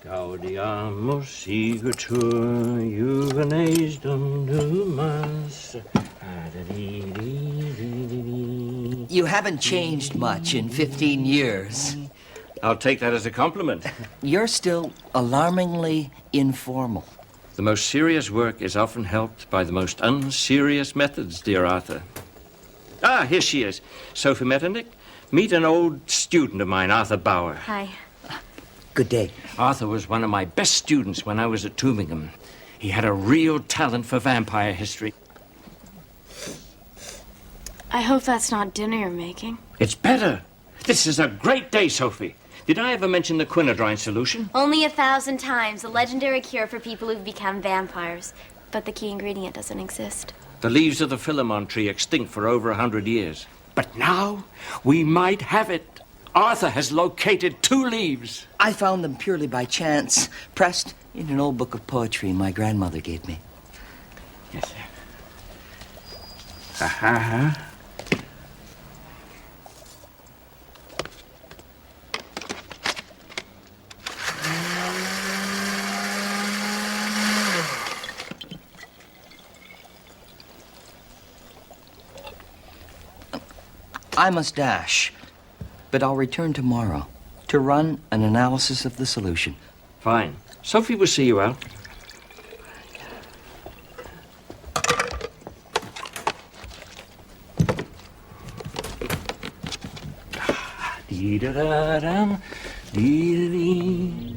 Gaudiamus sigatur juvenes dundumas. You haven't changed much in 15 years. I'll take that as a compliment. You're still alarmingly informal. The most serious work is often helped by the most unserious methods, dear Arthur. Ah, here she is. Sophie Metternich. Meet an old student of mine, Arthur Bauer. Hi. Good day. Arthur was one of my best students when I was at Tübingen. He had a real talent for vampire history. I hope that's not dinner you're making. It's better. This is a great day, Sophie. Did I ever mention the quinidrine solution? Only 1,000 times. A legendary cure for people who've become vampires. But the key ingredient doesn't exist. The leaves of the Philemon tree extinct for over 100 years. But now we might have it. Arthur has located 2 leaves. I found them purely by chance, pressed in an old book of poetry my grandmother gave me. Yes, sir. Ha. I must dash, but I'll return tomorrow to run an analysis of the solution. Fine. Sophie will see you out. Dee-da-da-dum, dee-da-dee.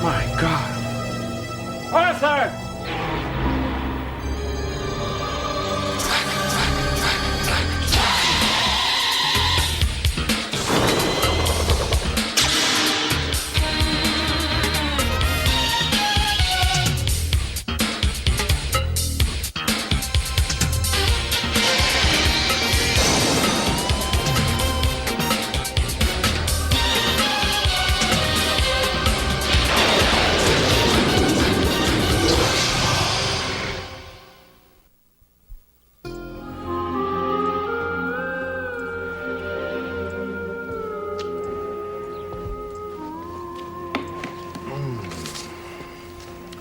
My God. Arthur!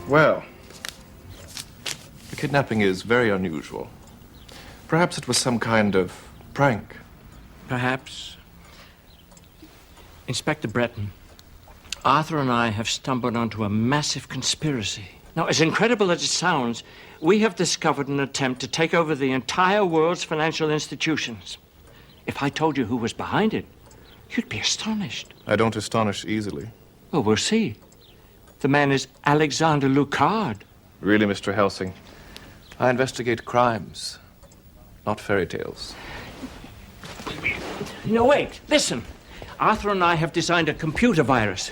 Well, the kidnapping is very unusual. Perhaps it was some kind of prank. Perhaps. Inspector Breton, Arthur and I have stumbled onto a massive conspiracy. Now, as incredible as it sounds, we have discovered an attempt to take over the entire world's financial institutions. If I told you who was behind it, you'd be astonished. I don't astonish easily. Well, we'll see. The man is Alexander Lucard. Really, Mr. Helsing, I investigate crimes, not fairy tales. No, wait, listen. Arthur and I have designed a computer virus.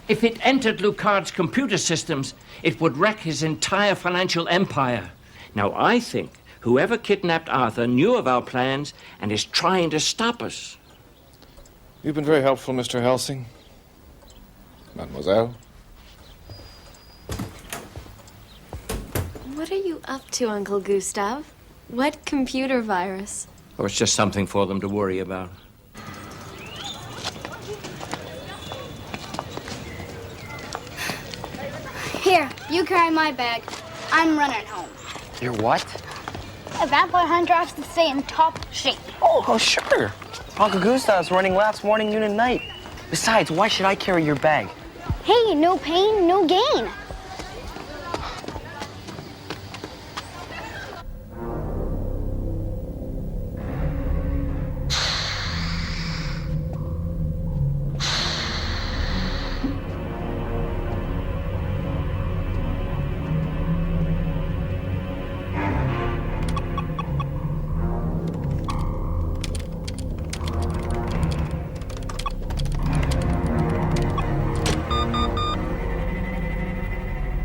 If it entered Lucard's computer systems, it would wreck his entire financial empire. Now, I think whoever kidnapped Arthur knew of our plans and is trying to stop us. You've been very helpful, Mr. Helsing. Mademoiselle. What are you up to, Uncle Gustav? What computer virus? Oh, it's just something for them to worry about. Here, you carry my bag. I'm running home. You're what? A vampire hunter has to stay in top shape. Oh, sure. Uncle Gustav's running laps morning, noon, and night. Besides, why should I carry your bag? Hey, no pain, no gain.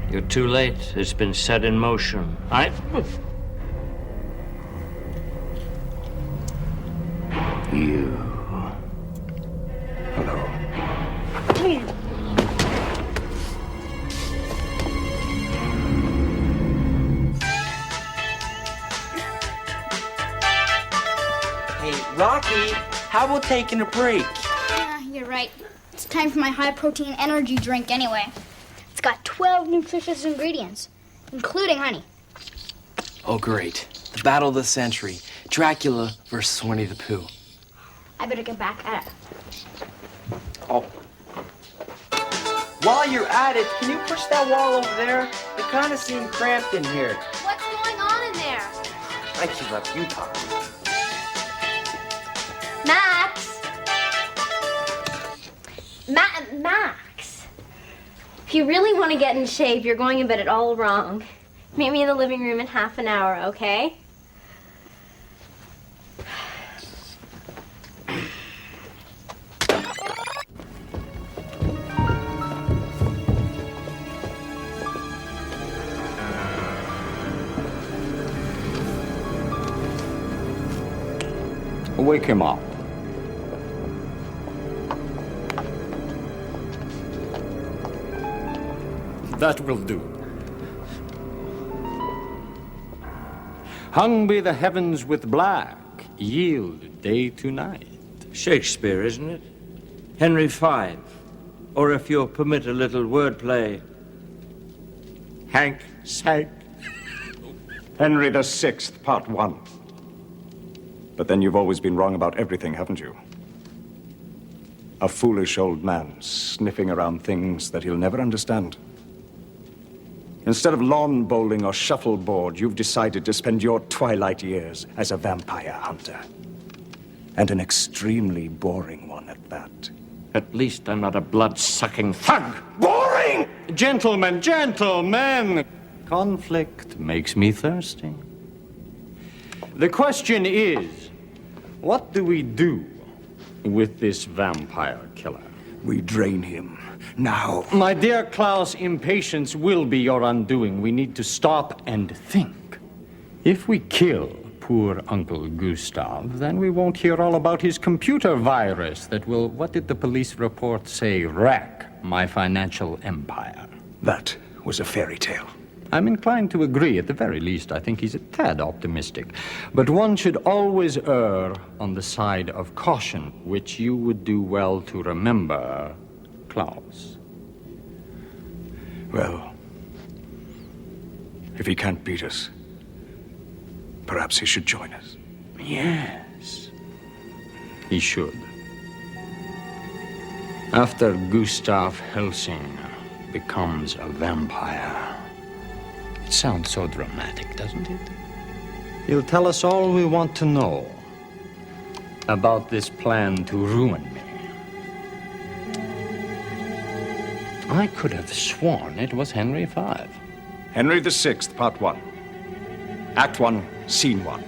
You're too late. It's been set in motion. You. Hello. Rocky, how about taking a break? Yeah, you're right. It's time for my high-protein energy drink anyway. It's got 12 nutritious ingredients, including honey. Oh, great. The battle of the century. Dracula versus Winnie the Pooh. I better get back at it. Oh. While you're at it, can you push that wall over there? It kind of seemed cramped in here. What's going on in there? I should let you talk. Max! Max! If you really want to get in shape, you're going about it all wrong. Meet me in the living room in half an hour, okay? Wake him up. That will do. Hung be the heavens with black, yield day to night. Shakespeare, isn't it? Henry V. Or if you'll permit a little wordplay, Hank Sank. Henry VI, Part 1. But then you've always been wrong about everything, haven't you? A foolish old man sniffing around things that he'll never understand. Instead of lawn bowling or shuffleboard, you've decided to spend your twilight years as a vampire hunter. And an extremely boring one at that. At least I'm not a blood-sucking thug. Boring! Gentlemen, gentlemen! Conflict makes me thirsty. The question is, what do we do with this vampire killer? We drain him. Now. My dear Klaus, impatience will be your undoing. We need to stop and think. If we kill poor Uncle Gustav, then we won't hear all about his computer virus that will, what did the police report say, wreck my financial empire. That was a fairy tale. I'm inclined to agree. At the very least, I think he's a tad optimistic. But one should always err on the side of caution, which you would do well to remember, Klaus. Well, if he can't beat us, perhaps he should join us. Yes, he should. After Gustav Helsing becomes a vampire. It sounds so dramatic, doesn't it? He'll tell us all we want to know about this plan to ruin me. I could have sworn it was Henry V. Henry VI, Part 1. Act 1, Scene 1.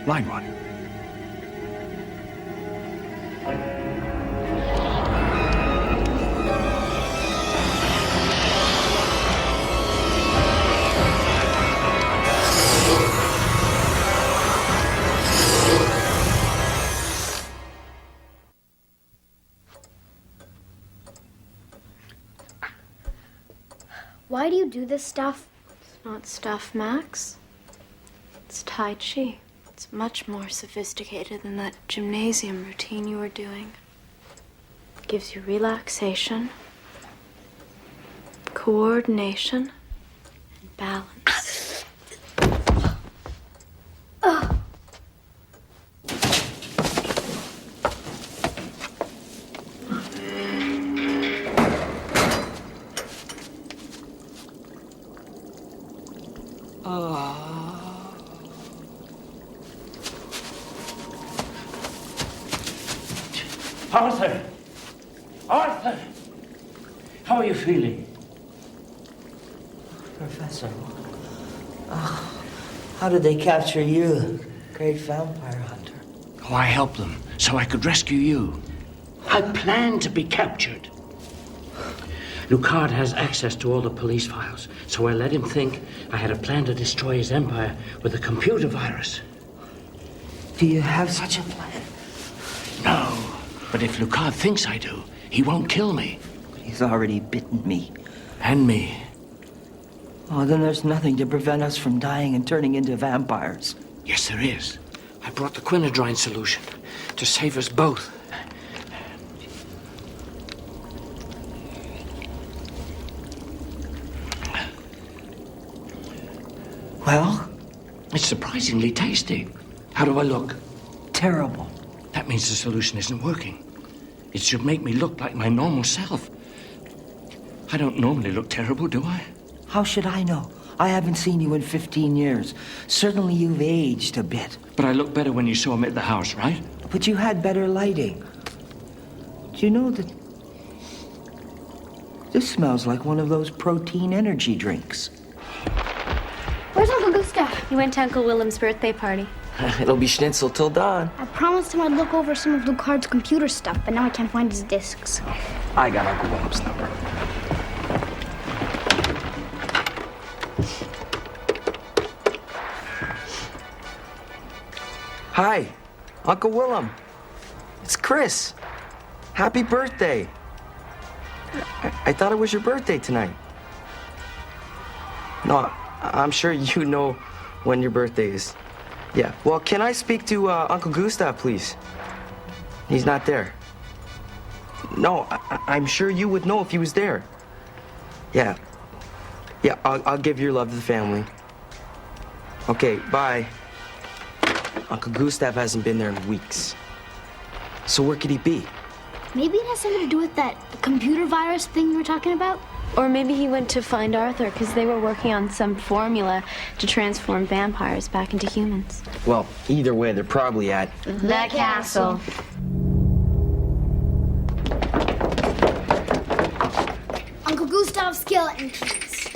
Line 1. Why do you do this stuff? It's not stuff, Max. It's Tai Chi. It's much more sophisticated than that gymnasium routine you were doing. It gives you relaxation, coordination, and balance. Arthur! Arthur! How are you feeling? Professor, how did they capture you, great vampire hunter? Oh, I helped them so I could rescue you. I planned to be captured. Lucard has access to all the police files, so I let him think I had a plan to destroy his empire with a computer virus. Do you have such a plan? No, but if Lucard thinks I do, he won't kill me. He's already bitten me. And me. Oh, then there's nothing to prevent us from dying and turning into vampires. Yes, there is. I brought the quinidrine solution to save us both. Well? It's surprisingly tasty. How do I look? Terrible. That means the solution isn't working. It should make me look like my normal self. I don't normally look terrible, do I? How should I know? I haven't seen you in 15 years. Certainly you've aged a bit. But I look better when you saw me at the house, right? But you had better lighting. Do you know that this smells like one of those protein energy drinks? Where's Uncle Gustav? He went to Uncle Willem's birthday party. It'll be schnitzel till dawn. I promised him I'd look over some of Lucard's computer stuff, but now I can't find his discs. I got Uncle Willem's number. Hi, Uncle Willem. It's Chris. Happy birthday. I thought it was your birthday tonight. No, I'm sure you know when your birthday is. Yeah, well, can I speak to Uncle Gustav, please? He's not there. No, I'm sure you would know if he was there. Yeah. Yeah, I'll give your love to the family. Okay, bye. Uncle Gustav hasn't been there in weeks. So where could he be? Maybe it has something to do with that computer virus thing you were talking about? Or maybe he went to find Arthur because they were working on some formula to transform vampires back into humans. Well, either way, they're probably at The castle. Uncle Gustav's skeleton keys.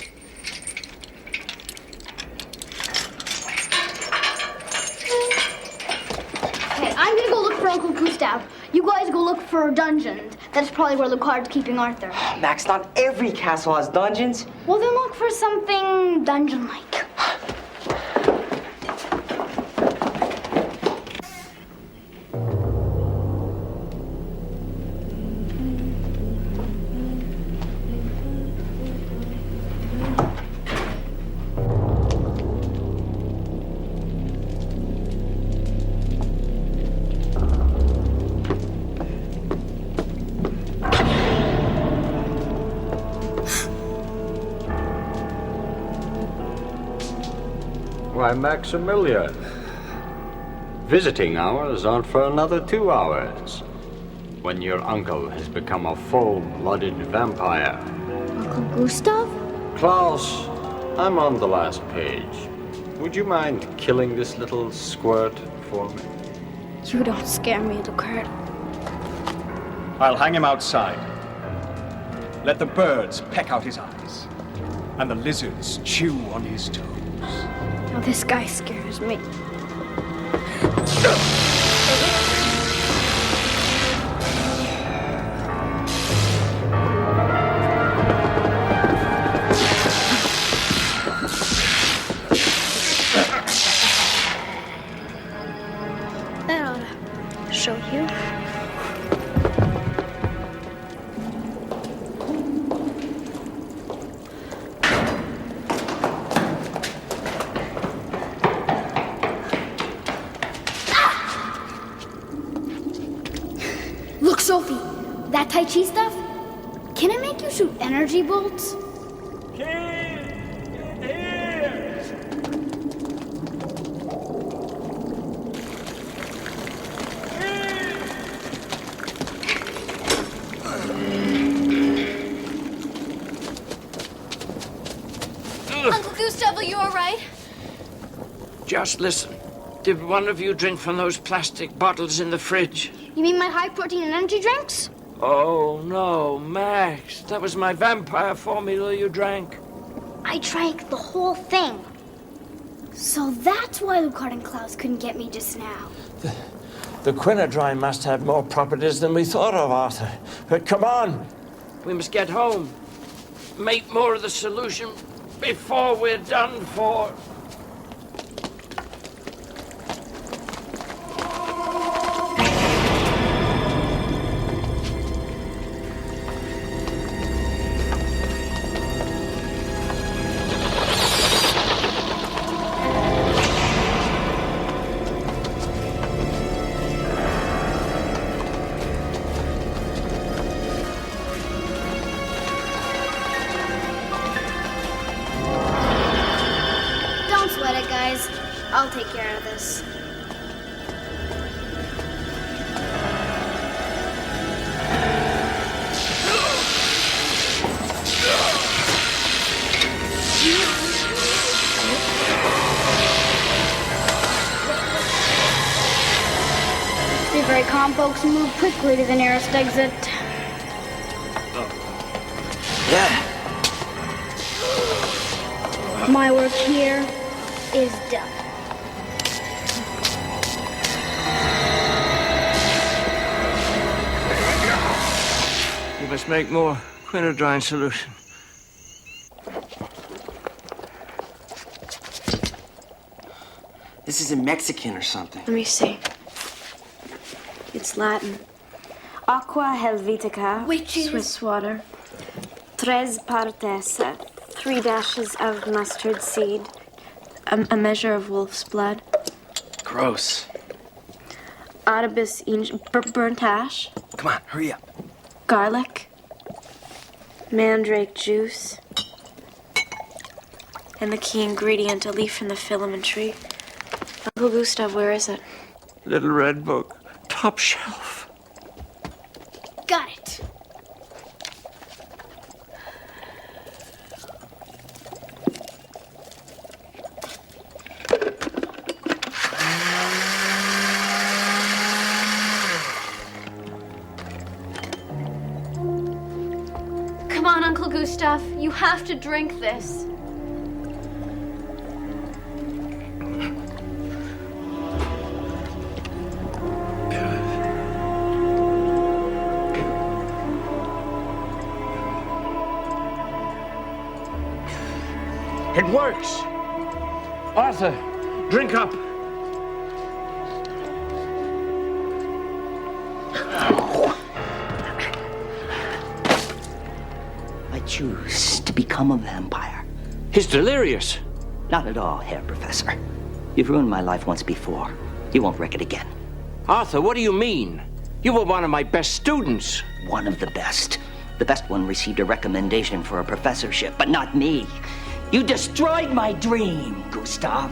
Okay, I'm gonna go look for Uncle Gustav. You guys go look for dungeons. That's probably where Lucard's keeping Arthur. Max, not every castle has dungeons. Well, then look for something dungeon-like. Why, Maximilian, visiting hours aren't for another 2 hours. When your uncle has become a full-blooded vampire. Uncle Gustav? Klaus, I'm on the last page. Would you mind killing this little squirt for me? You don't scare me, Lucard. I'll hang him outside. Let the birds peck out his eyes, and the lizards chew on his toes. Now this guy scares me. That ought to show you. Look, Sophie, that Tai Chi stuff? Can it make you shoot energy bolts? Uncle Gustav, are you all right? Just listen. Did one of you drink from those plastic bottles in the fridge? You mean my high-protein energy drinks? Oh, no, Max. That was my vampire formula you drank. I drank the whole thing. So that's why Lucard and Klaus couldn't get me just now. The quinidrine must have more properties than we thought of, Arthur. But come on. We must get home. Make more of the solution before we're done for. I'll take care of this. Be very calm, folks, and move quickly to the nearest exit. Yeah. My work here is done. You must make more quinidrine solution. This isn't Mexican or something. Let me see. It's Latin. Aqua helvetica. Which is... Swiss water. Tres partes. 3 dashes of mustard seed. A measure of wolf's blood. Gross. Audibus burnt ash. Come on, hurry up. Garlic. Mandrake juice. And the key ingredient, a leaf from the filament tree. Uncle Gustav, where is it? Little red book. Top shelf. Got it. Come on, Uncle Gustav. You have to drink this. It works. Arthur, drink up. I choose to become a vampire. He's delirious. Not at all, Herr Professor. You've ruined my life once before. You won't wreck it again. Arthur, what do you mean? You were one of my best students. One of the best. The best one received a recommendation for a professorship, but not me. You destroyed my dream, Gustav.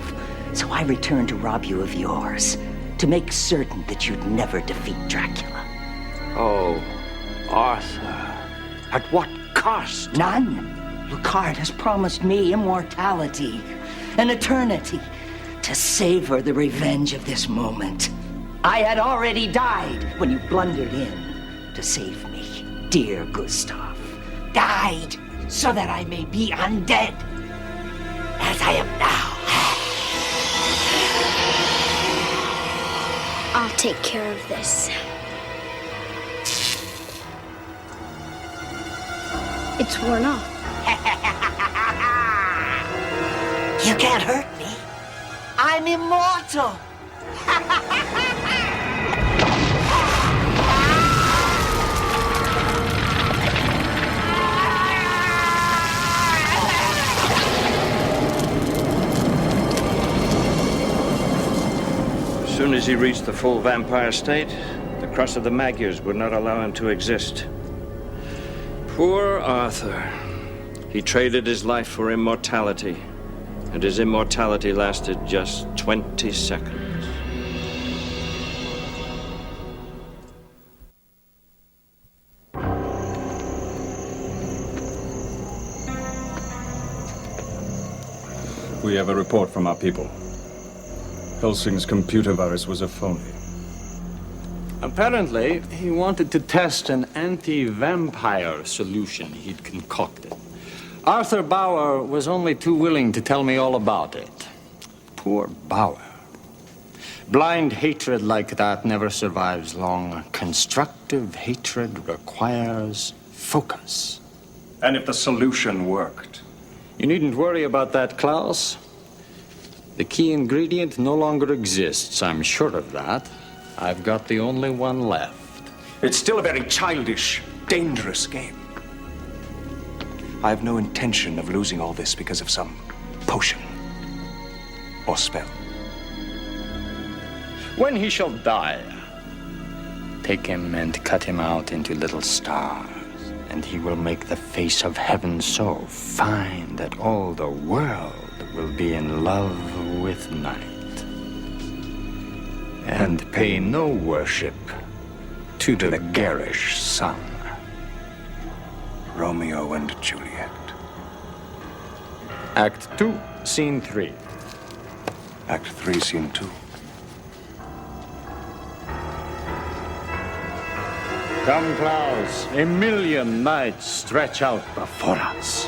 So I returned to rob you of yours, to make certain that you'd never defeat Dracula. Oh, Arthur. At what cost? None. Lucard has promised me immortality, an eternity, to savor the revenge of this moment. I had already died when you blundered in to save me, dear Gustav. Died so that I may be undead, as I am now. I'll take care of this. It's worn off. You can't hurt me. I'm immortal. As soon as he reached the full vampire state, the curse of the Magyars would not allow him to exist. Poor Arthur. He traded his life for immortality, and his immortality lasted just 20 seconds. We have a report from our people. Helsing's computer virus was a phony. Apparently, he wanted to test an anti-vampire solution he'd concocted. Arthur Bauer was only too willing to tell me all about it. Poor Bauer. Blind hatred like that never survives long. Constructive hatred requires focus. And if the solution worked? You needn't worry about that, Klaus. The key ingredient no longer exists, I'm sure of that. I've got the only one left. It's still a very childish, dangerous game. I have no intention of losing all this because of some potion or spell. When he shall die, take him and cut him out into little stars, and he will make the face of heaven so fine that all the world will be in love with night. and pay no worship to the garish sun. Romeo and Juliet. Act 2, Scene 3. Act 3, Scene 2. Come, Klaus. A million nights stretch out before us.